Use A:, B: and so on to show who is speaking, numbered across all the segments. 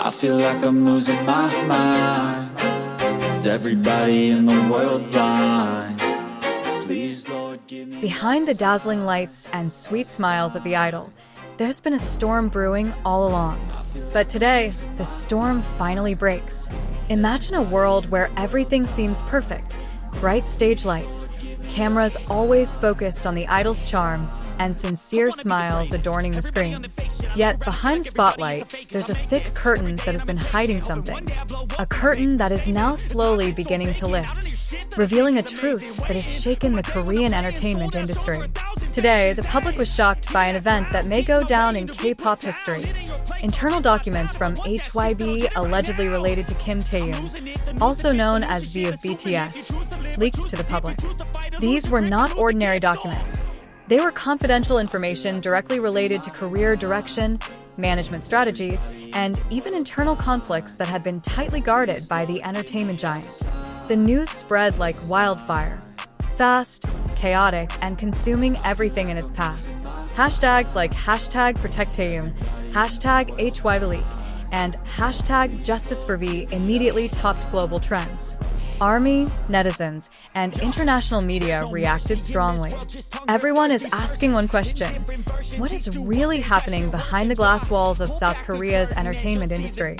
A: I feel like I'm losing my mind. Is everybody in the world blind? Please, Lord, give me...
B: Behind the dazzling lights and sweet smiles of the idol, there's been a storm brewing all along. But today, the storm finally breaks. Imagine a world where everything seems perfect. Bright stage lights, cameras always focused on the idol's charm, and sincere smiles adorning the screen. Yet, behind the spotlight, there's a thick curtain that has been hiding something. A curtain that is now slowly beginning to lift, revealing a truth that has shaken the Korean entertainment industry. Today, the public was shocked by an event that may go down in K-pop history. Internal documents from HYBE allegedly related to Kim Taehyung, also known as V of BTS, leaked to the public. These were not ordinary documents. They were confidential information directly related to career direction, management strategies, and even internal conflicts that had been tightly guarded by the entertainment giant. The news spread like wildfire, fast, chaotic, and consuming everything in its path. Hashtags like #ProtectTaehyung, #HYBE, and #JusticeForV immediately topped global trends. Army, netizens, and international media reacted strongly. Everyone is asking one question: what is really happening behind the glass walls of South Korea's entertainment industry?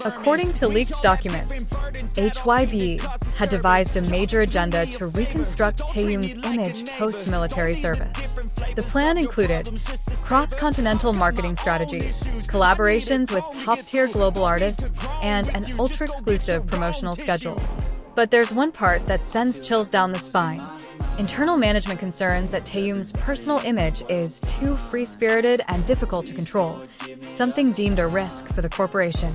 B: According to leaked documents, HYBE had devised a major agenda to reconstruct Taehyung's image post-military service. The plan included cross-continental marketing strategies, collaborations with top-tier global artists, and an ultra-exclusive promotional schedule. But there's one part that sends chills down the spine. Internal management concerns that Taehyung's personal image is too free-spirited and difficult to control, something deemed a risk for the corporation.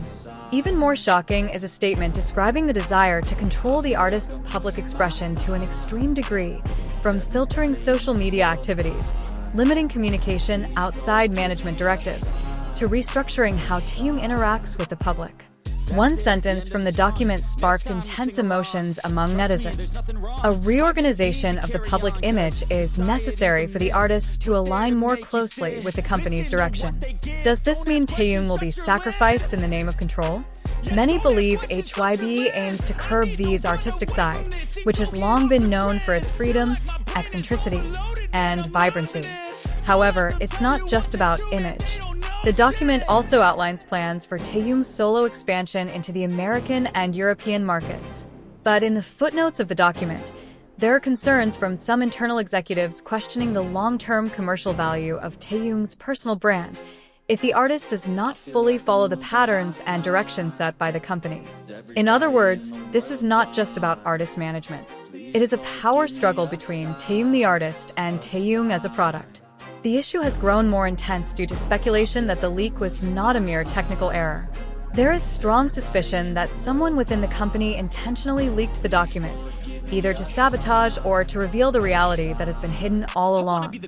B: Even more shocking is a statement describing the desire to control the artist's public expression to an extreme degree, from filtering social media activities, limiting communication outside management directives, to restructuring how Taehyung interacts with the public. One sentence from the document sparked intense emotions among netizens. A reorganization of the public image is necessary for the artist to align more closely with the company's direction. Does this mean Taehyung will be sacrificed in the name of control? Many believe HYBE aims to curb V's artistic side, which has long been known for its freedom, eccentricity, and vibrancy. However, it's not just about image. The document also outlines plans for Taehyung's solo expansion into the American and European markets. But in the footnotes of the document, there are concerns from some internal executives questioning the long-term commercial value of Taehyung's personal brand if the artist does not fully follow the patterns and direction set by the company. In other words, this is not just about artist management. It is a power struggle between Taehyung the artist and Taehyung as a product. The issue has grown more intense due to speculation that the leak was not a mere technical error. There is strong suspicion that someone within the company intentionally leaked the document, either to sabotage or to reveal the reality that has been hidden all along.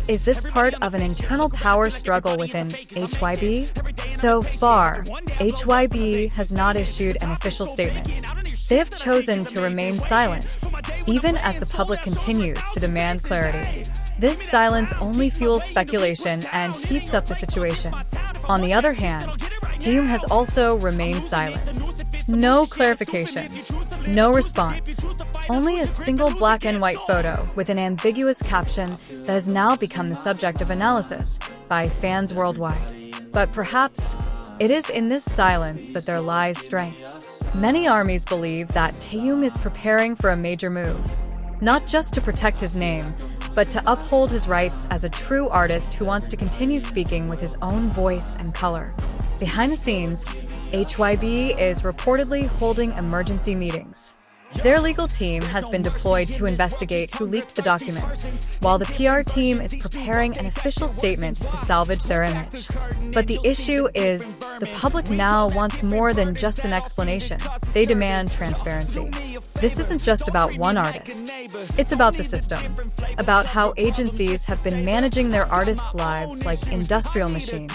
B: Is this part of an internal power struggle within HYBE? So far, HYBE has not issued an official statement. They have chosen to remain silent, even as the public continues to demand clarity. This silence only fuels speculation and heats up the situation. On the other hand, Taehyung has also remained silent. No clarification, no response. Only a single black and white photo with an ambiguous caption that has now become the subject of analysis by fans worldwide. But perhaps it is in this silence that there lies strength. Many armies believe that Taehyung is preparing for a major move, not just to protect his name, but to uphold his rights as a true artist who wants to continue speaking with his own voice and color. Behind the scenes, HYBE is reportedly holding emergency meetings. Their legal team has been deployed to investigate who leaked the documents, while the PR team is preparing an official statement to salvage their image. But the issue is, the public now wants more than just an explanation. They demand transparency. This isn't just about one artist. It's about the system, about how agencies have been managing their artists' lives like industrial machines.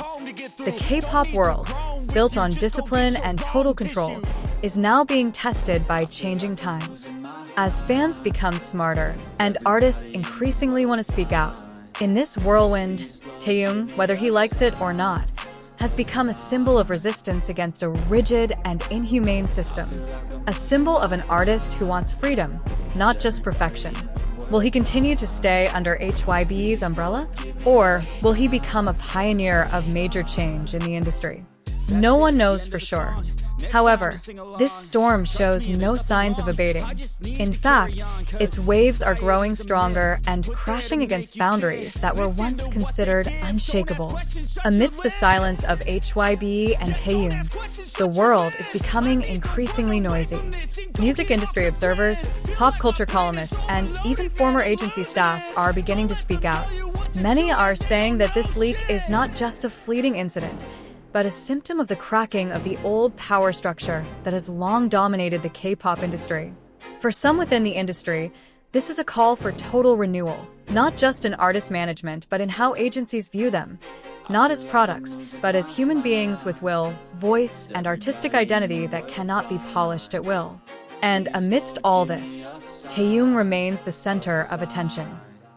B: The K-pop world, built on discipline and total control, is now being tested by changing times. As fans become smarter and artists increasingly want to speak out, in this whirlwind, Taehyung, whether he likes it or not, has become a symbol of resistance against a rigid and inhumane system. A symbol of an artist who wants freedom, not just perfection. Will he continue to stay under HYBE's umbrella? Or will he become a pioneer of major change in the industry? No one knows for sure. However, this storm shows no signs of abating. In fact, its waves are growing stronger and crashing against boundaries that were once considered unshakable. Amidst the silence of HYBE and Taehyung, the world is becoming increasingly noisy. Music industry observers, pop culture columnists, and even former agency staff are beginning to speak out. Many are saying that this leak is not just a fleeting incident, but a symptom of the cracking of the old power structure that has long dominated the K-pop industry. For some within the industry, this is a call for total renewal, not just in artist management, but in how agencies view them, not as products, but as human beings with will, voice, and artistic identity that cannot be polished at will. And amidst all this, Taehyung remains the center of attention.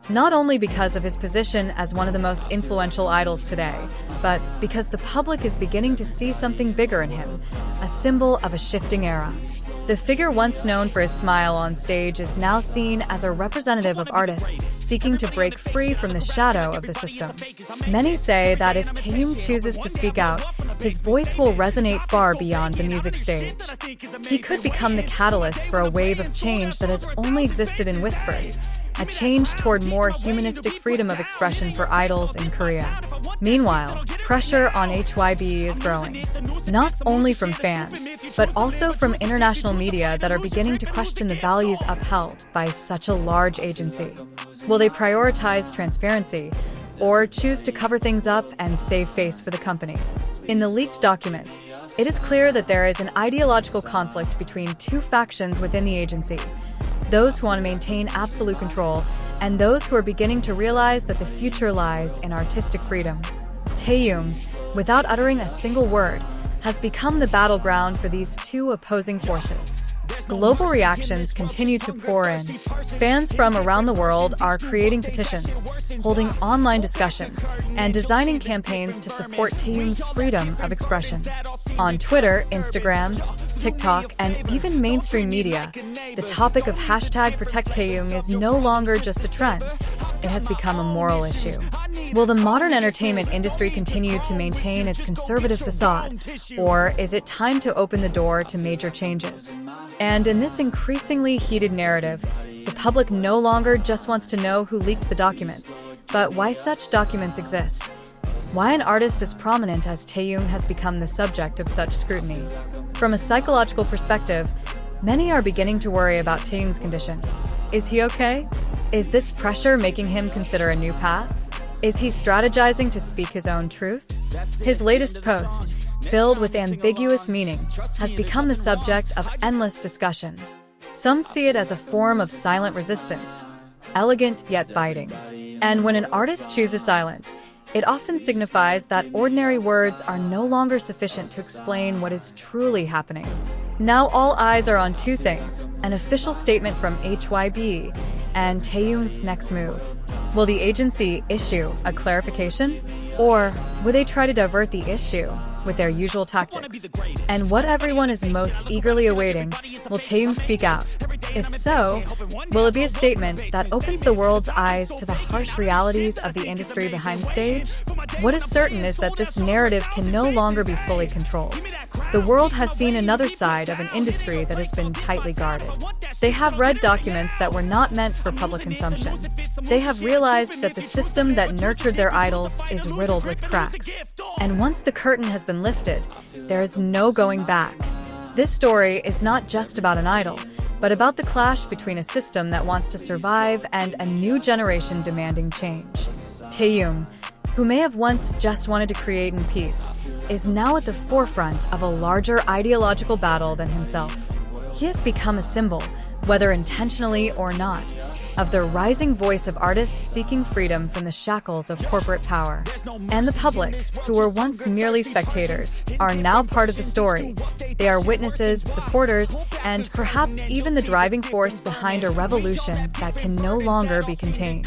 B: Not only because of his position as one of the most influential idols today, but because the public is beginning to see something bigger in him, a symbol of a shifting era. The figure once known for his smile on stage is now seen as a representative of artists seeking to break free from the shadow of the system. Many say that if Taehyung chooses to speak out, his voice will resonate far beyond the music stage. He could become the catalyst for a wave of change that has only existed in whispers, a change toward more humanistic freedom of expression for idols in Korea. Meanwhile, pressure on HYBE is growing, not only from fans, but also from international media that are beginning to question the values upheld by such a large agency. Will they prioritize transparency, or choose to cover things up and save face for the company? In the leaked documents, it is clear that there is an ideological conflict between two factions within the agency: those who want to maintain absolute control, and those who are beginning to realize that the future lies in artistic freedom. Taehyung, without uttering a single word, has become the battleground for these two opposing forces. Global reactions continue to pour in. Fans from around the world are creating petitions, holding online discussions, and designing campaigns to support Taehyung's freedom of expression. On Twitter, Instagram, TikTok, and even mainstream media, the topic of #ProtectTaehyung is no longer just a trend. It has become a moral issue. Will the modern entertainment industry continue to maintain its conservative facade, or is it time to open the door to major changes? And in this increasingly heated narrative, the public no longer just wants to know who leaked the documents, but why such documents exist. Why an artist as prominent as Taehyung has become the subject of such scrutiny. From a psychological perspective, many are beginning to worry about Taehyung's condition. Is he okay? Is this pressure making him consider a new path? Is he strategizing to speak his own truth? His latest post, filled with ambiguous meaning, has become the subject of endless discussion. Some see it as a form of silent resistance, elegant yet biting. And when an artist chooses silence, it often signifies that ordinary words are no longer sufficient to explain what is truly happening. Now all eyes are on two things: an official statement from HYBE and Taehyung's next move. Will the agency issue a clarification? Or will they try to divert the issue with their usual tactics? And what everyone is most eagerly awaiting, will Taehyung speak out? If so, will it be a statement that opens the world's eyes to the harsh realities of the industry behind the stage? What is certain is that this narrative can no longer be fully controlled. The world has seen another side of an industry that has been tightly guarded. They have read documents that were not meant for public consumption. They have realized that the system that nurtured their idols is riddled with cracks. And once the curtain has been lifted, there is no going back. This story is not just about an idol, but about the clash between a system that wants to survive and a new generation demanding change. Taehyung, who may have once just wanted to create in peace, is now at the forefront of a larger ideological battle than himself. He has become a symbol, whether intentionally or not, of the rising voice of artists seeking freedom from the shackles of corporate power. And the public, who were once merely spectators, are now part of the story. They are witnesses, supporters, and perhaps even the driving force behind a revolution that can no longer be contained.